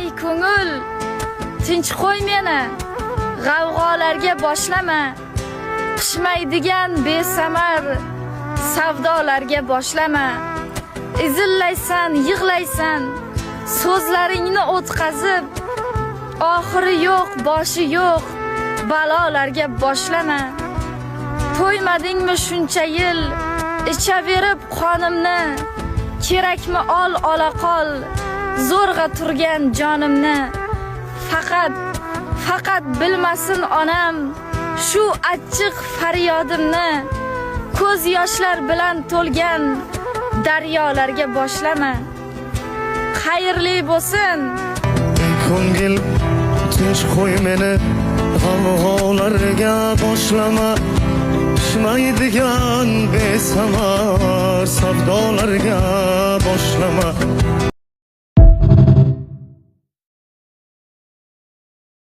ey ko'ngil, tinch qo'y meni, g'avg'olarga boshlama. Pishmaydigan besamar savdolarga boshlama. Izillaysan, yig'laysan, so'zlaringni o'tkazib, oxiri yo'q, boshi yo'q balolarga boshlama. To'ymadingmi shuncha yil ichaverib qonimni, kerakmi ol ola qol zo'rg'a turgan jonimni. Faqat bilmasin onam shu achchiq faryodimni. Ko'z yoshlar bilan to'lgan daryolarga boshlama. Xayrli bo'lsin. Ko'ngil tinch qo'y meni, g'avg'olarga boshlama. Pishmaydigan besamar savdolarga boshlama.